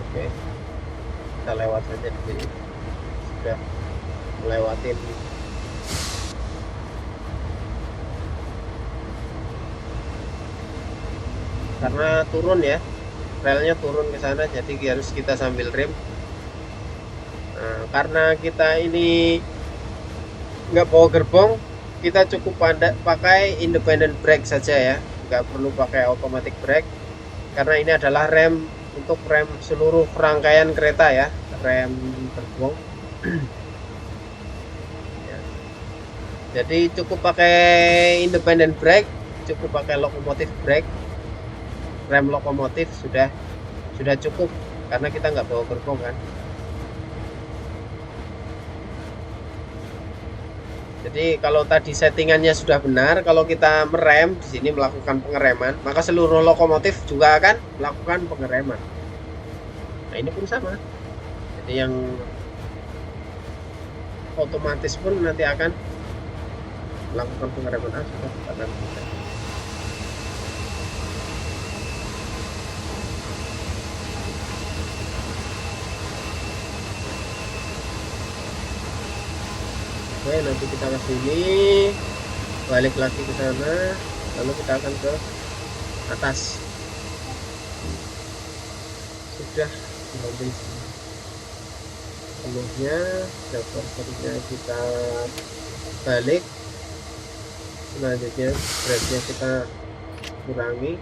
Oke, kita lewat saja di sini. Sudah melewatin karena turun ya, relnya turun ke sana, jadi harus kita sambil rem. Nah, karena kita ini nggak bawa gerbong, kita cukup pakai independent brake saja ya, nggak perlu pakai automatic brake, karena ini adalah rem untuk rem seluruh rangkaian kereta ya, rem gerbong. Ya. Jadi cukup pakai independent brake, cukup pakai locomotive brake, rem lokomotif sudah cukup, karena kita nggak bawa gerbong kan. Jadi kalau tadi settingannya sudah benar, kalau kita merem di sini melakukan pengereman, maka seluruh lokomotif juga akan melakukan pengereman. Nah, ini pun sama. Jadi yang otomatis pun nanti akan melakukan pengereman. Oke, nanti kita ke sini, balik lagi ke sana, lalu kita akan ke atas. Sudah mobil penuhnya, dapurnya kita balik. Selanjutnya beratnya kita kurangi.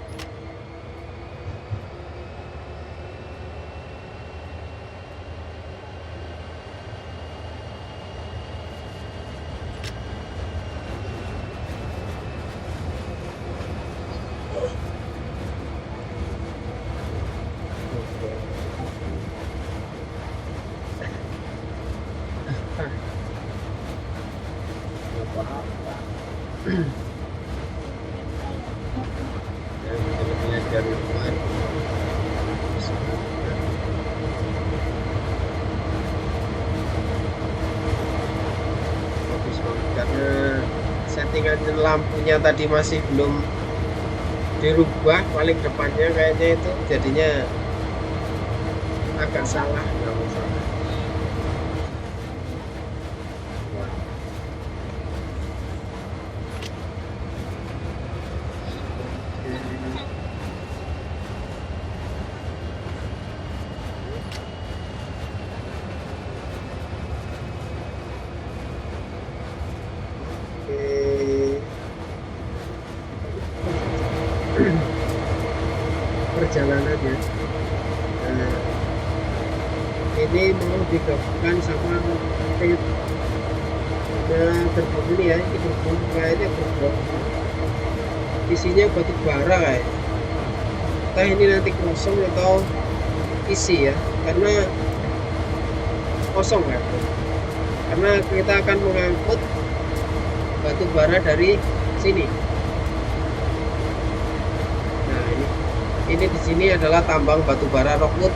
Dari luar bagus banget, karena settingan lampunya tadi masih belum dirubah, paling depannya kayaknya itu jadinya agak salah, nggak masalah. Perjalanannya ini mau digabungkan sama gerbong ini ya, ini gerbong kayaknya gerbong isinya batu bara kayak. Entah ini nanti kosong atau isi ya, karena kosong kan. Karena kita akan mengangkut batu bara dari sini. Nah, ini di sini adalah tambang batu bara Rockwood.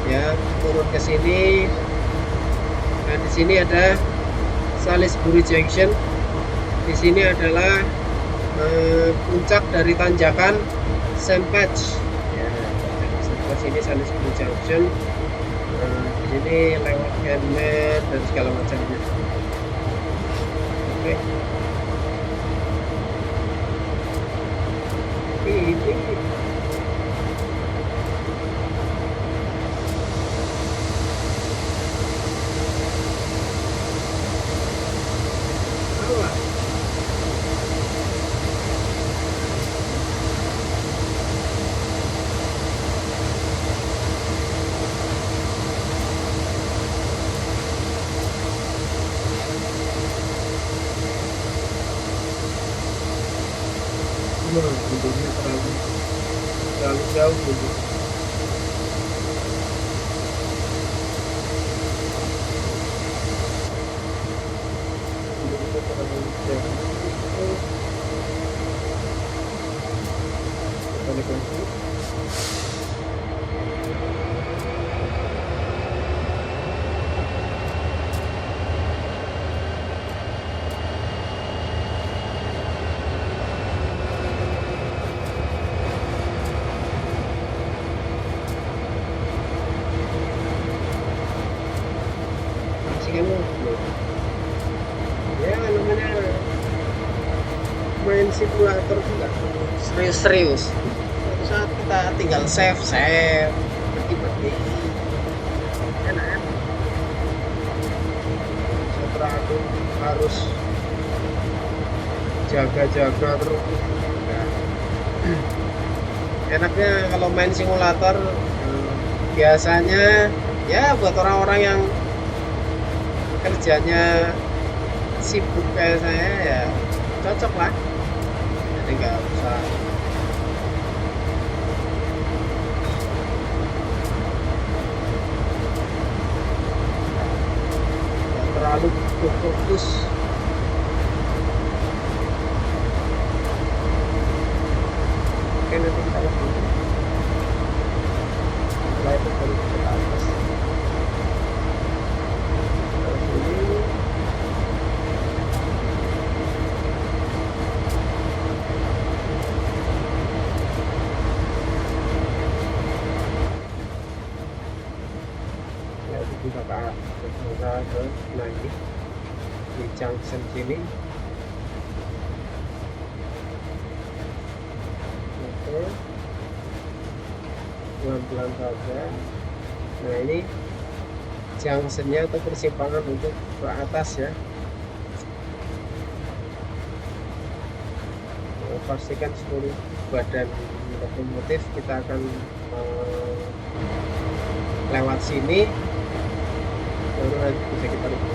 Ya, turun ke sini. Nah, di sini ada Salisbury Junction. Di sini adalah puncak dari tanjakan Sempach. Ya, ke sini Salisbury Junction. Di sini lewat Kenmet dan segala macamnya. Oke. Ini bentuknya terlalu jauh gitu. Bentuknya terlalu jauh. Balik lagi. Ya namanya main simulator juga serius-serius. Suatu saat kita tinggal save pergi enak. Terlalu harus jaga-jaga terus. Enaknya kalau main simulator biasanya ya buat orang-orang yang kerjanya sibuk kayak saya ya cocok lah, jadi nggak usah terlalu fokus. Oke, nanti kita lanjut setelah itu baru ke atas. Kita ke lagi di junction sini. Oke, pelan-pelan saja. Nah, ini junctionnya atau persimpangan untuk ke atas ya. Pastikan seluruh badan lokomotif kita akan lewat sini, baru nanti bisa kita lihat.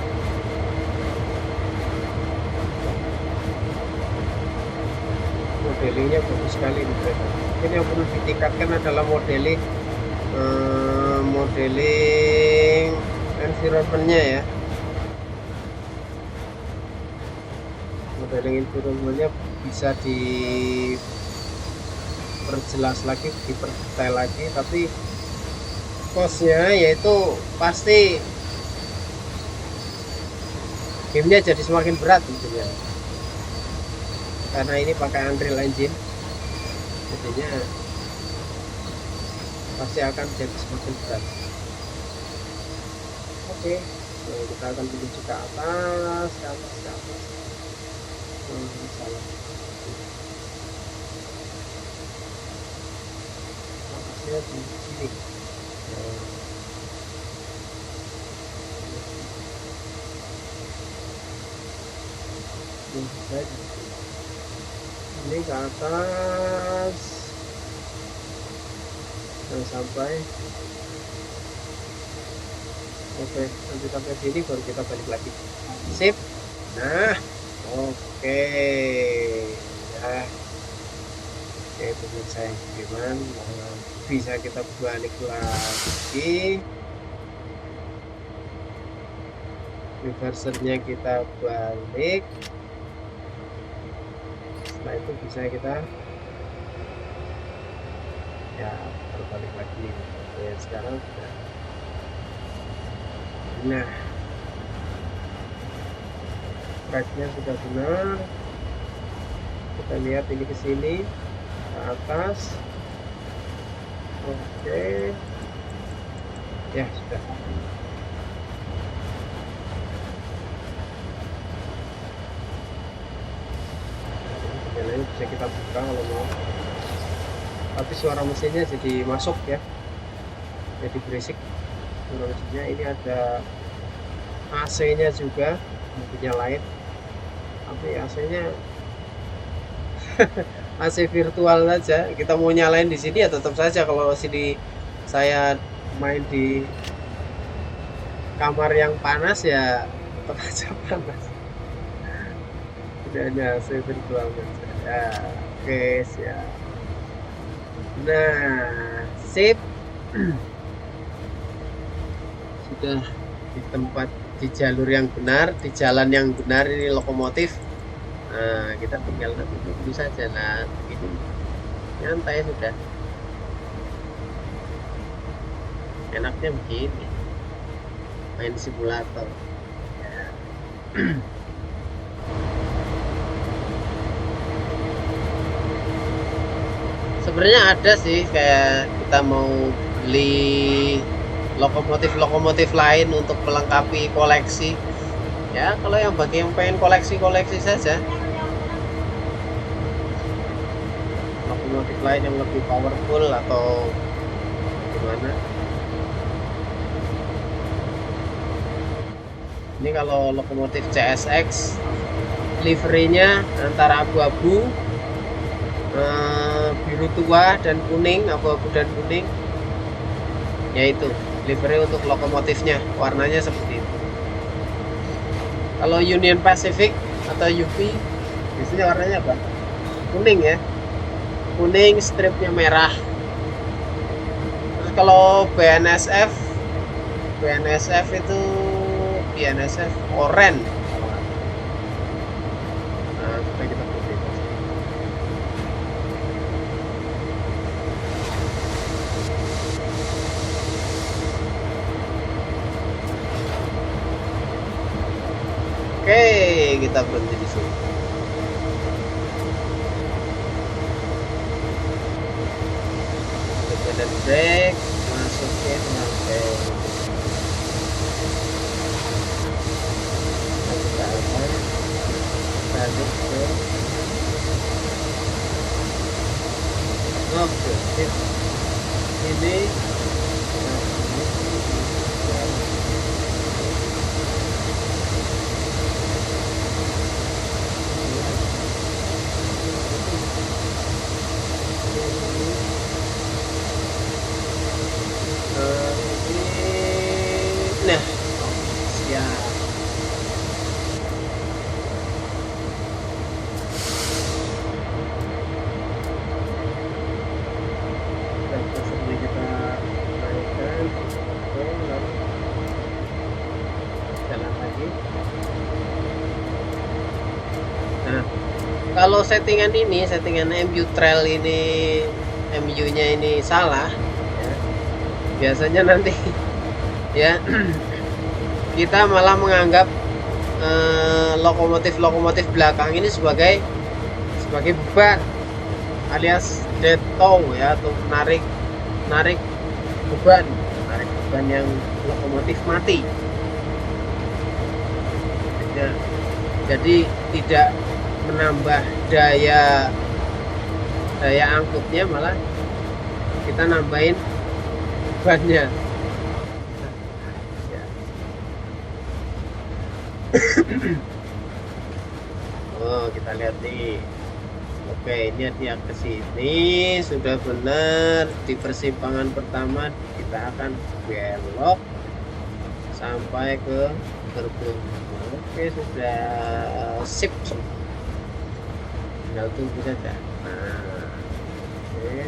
Modelingnya bagus sekali nih kereta. Ini yang perlu ditingkatkan adalah modeling environmentnya ya. Modeling environmentnya bisa diperjelas lagi, diperdetail lagi, tapi costnya yaitu pasti gamenya jadi semakin berat tentunya, karena ini pakai Unreal Engine, jadinya pasti akan jadi semakin berat. Oke, nah, kita akan menuju ke atas. Salah. Atasnya di sini. Ini ke atas dan sampai. Oke, nanti sampai sini baru kita balik lagi. Sip. Nah, oke ya. selesai Sudirman, bisa kita balik lagi, reversernya kita balik, setelah itu bisa kita ya berbalik lagi. Oke, sekarang sudah. Nah, tracknya sudah benar, kita lihat ini ke sini ke atas. Oke ya, sudah. Jalannya bisa kita buka kalau mau, tapi suara mesinnya jadi masuk ya, jadi berisik suara mesinnya. Ini ada AC nya juga, mungkin nyalain, tapi AC nya AC virtual saja. Kita mau nyalain di sini ya tetap saja, kalau sini saya main di kamar yang panas ya tetap aja panas. Tidak hanya AC virtual saja ya. Oke, siap. Nah, sip. Sudah di tempat, di jalur yang benar, di jalan yang benar ini lokomotif. Nah, kita tinggal nanti tunggu saja. Nah, ini nyantai sudah. Enaknya begini, main simulator ya. Sebenarnya ada sih, kayak kita mau beli lokomotif lain untuk melengkapi koleksi ya. Kalau yang bagi yang pengen koleksi saja, lokomotif lain yang lebih powerful atau gimana. Ini kalau lokomotif CSX liverynya antara abu-abu, biru tua dan kuning, abu-abu dan kuning, yaitu livery untuk lokomotifnya, warnanya seperti itu. Kalau Union Pacific atau UP biasanya warnanya apa? Kuning ya, kuning, stripnya merah. Terus kalau BNSF itu BNSF oranye. Nah, supaya kita putih. Oke, kita berhenti di sini. Dan break, masukin sampai kita akan balik ke oke, sip. Ini nah, siap. Dan pressure kita naikkan. Oke, lalu jalan lagi. Nah, kalau settingan MU trail ini, MU nya ini salah ya, biasanya nanti ya kita malah menganggap lokomotif belakang ini sebagai beban alias dead tow ya, atau narik beban yang lokomotif mati ya. Jadi tidak menambah daya angkutnya, malah kita nambahin bebannya ya. Oh, kita lihat nih. Oke, ini dia ke sini sudah benar. Di persimpangan pertama kita akan belok sampai ke gerbang. Oke, sudah sip. Tinggal tunggu saja. Nah, Ini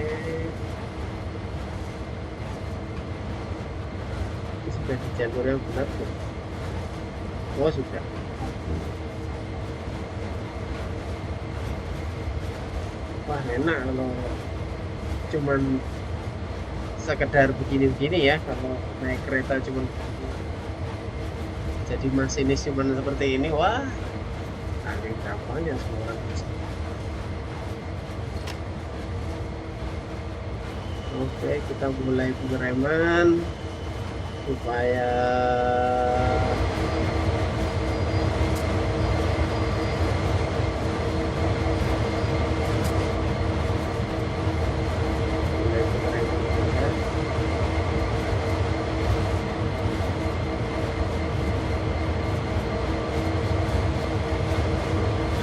sudah di jalur yang benar tuh. Oh sudah. Wah enak kalau cuman sekedar begini-begini ya, kalau naik kereta cuman jadi masinis cuman seperti ini, wah saking gampangnya semua orang bisa. Oke, kita mulai pengereman supaya mulai pengereman ya.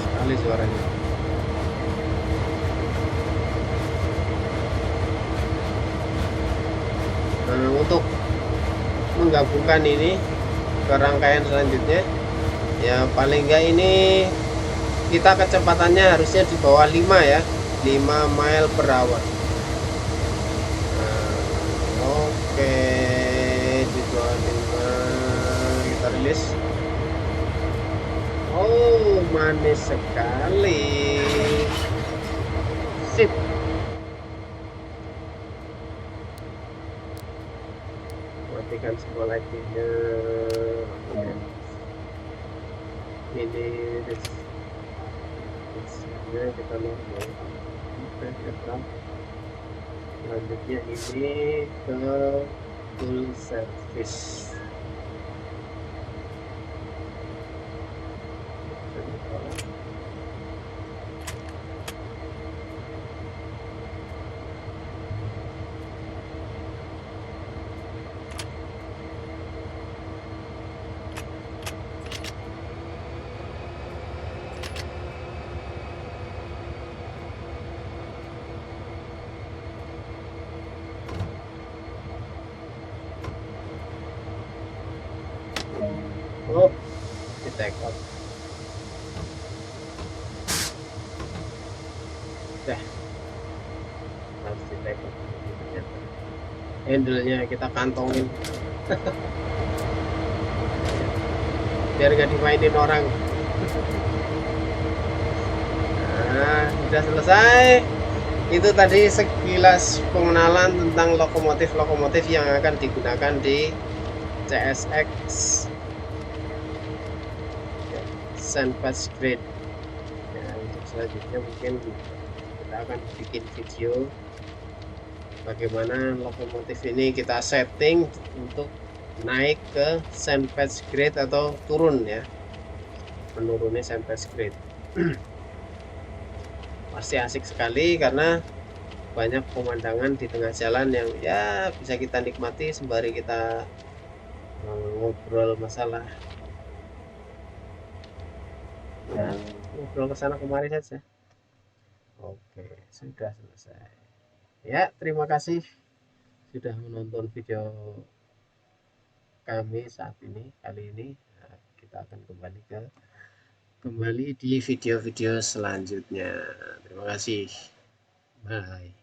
Sekali suaranya. Nah, untuk menggabungkan ini ke rangkaian selanjutnya ya, paling enggak ini kita kecepatannya harusnya di bawah 5 ya, 5 mile per hour. Nah, oke, di bawah 5 kita rilis. Oh manis sekali, sip. Matikan semua lightingnya. Oke. Ini kita normal. Selanjutnya ini ke full service. Oh, di take off. Dah, harus di take off. Handle-nya kita kantongin. Biar gak dimainin orang. Nah, sudah selesai. Itu tadi sekilas pengenalan tentang lokomotif-lokomotif yang akan digunakan di CSX Sandpatch Grade. Ya, untuk selanjutnya mungkin kita akan bikin video bagaimana lokomotif ini kita setting untuk naik ke Sandpatch Grade atau turun ya, menuruni Sandpatch Grade. Pasti asik sekali karena banyak pemandangan di tengah jalan yang ya bisa kita nikmati sembari kita ngobrol masalah ya, ngobrol kesana kemari saja. Oke, sudah selesai ya. Terima kasih sudah menonton video kami saat ini. Kali ini kita akan kembali di video-video selanjutnya. Terima kasih, bye.